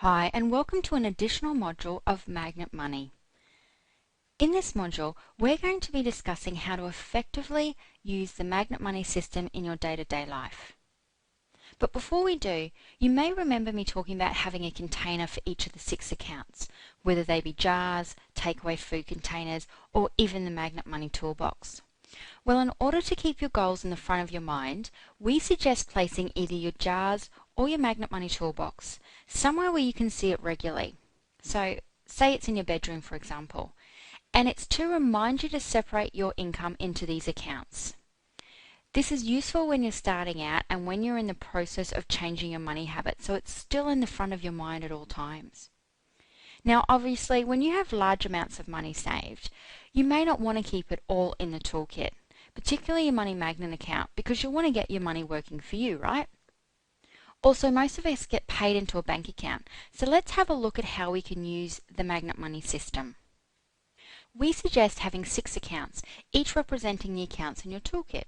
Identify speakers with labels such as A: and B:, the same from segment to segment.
A: Hi, and welcome to an additional module of Magnet Money. In this module, we're going to be discussing how to effectively use the Magnet Money system in your day-to-day life. But before we do, you may remember me talking about having a container for each of the 6 accounts, whether they be jars, takeaway food containers, or even the Magnet Money toolbox. Well, in order to keep your goals in the front of your mind, we suggest placing either your jars or your Magnet Money toolbox somewhere where you can see it regularly. So, say it's in your bedroom, for example, and it's to remind you to separate your income into these accounts. This is useful when you're starting out and when you're in the process of changing your money habits, so it's still in the front of your mind at all times. Now, obviously, when you have large amounts of money saved, you may not want to keep it all in the toolkit, particularly your Money Magnet account, because you'll want to get your money working for you, right? Also, most of us get paid into a bank account, so let's have a look at how we can use the Magnet Money system. We suggest having 6 accounts, each representing the accounts in your toolkit.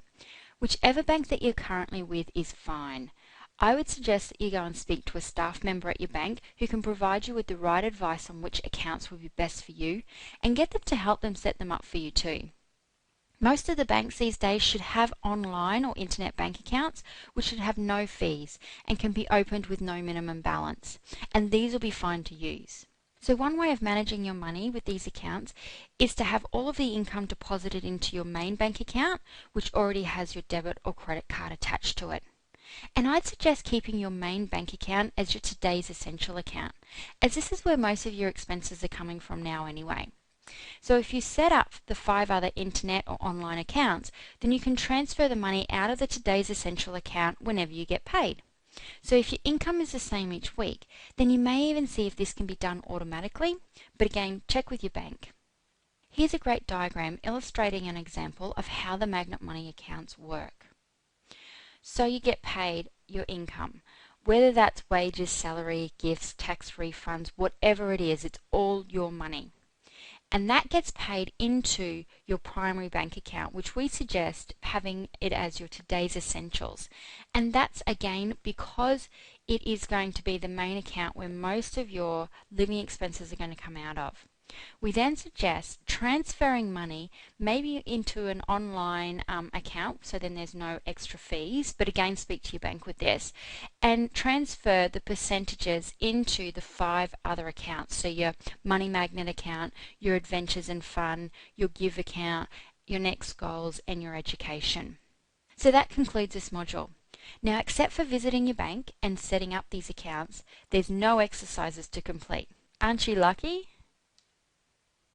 A: Whichever bank that you're currently with is fine. I would suggest that you go and speak to a staff member at your bank who can provide you with the right advice on which accounts would be best for you and get them to help them set them up for you too. Most of the banks these days should have online or internet bank accounts which should have no fees and can be opened with no minimum balance, and these will be fine to use. So one way of managing your money with these accounts is to have all of the income deposited into your main bank account, which already has your debit or credit card attached to it. And I'd suggest keeping your main bank account as your today's essential account, as this is where most of your expenses are coming from now anyway. So if you set up the 5 other internet or online accounts, then you can transfer the money out of the today's essential account whenever you get paid. So if your income is the same each week, then you may even see if this can be done automatically, but again, check with your bank. Here's a great diagram illustrating an example of how the Magnet Money accounts work. So you get paid your income, whether that's wages, salary, gifts, tax refunds, whatever it is, it's all your money. And that gets paid into your primary bank account, which we suggest having it as your today's essentials. And that's again because it is going to be the main account where most of your living expenses are going to come out of. We then suggest transferring money maybe into an online account, so then there's no extra fees, but again speak to your bank with this, and transfer the percentages into the 5 other accounts, so your Money Magnet account, your Adventures and Fun, your Give account, your Next Goals, and your Education. So that concludes this module. Now, except for visiting your bank and setting up these accounts, there's no exercises to complete. Aren't you lucky?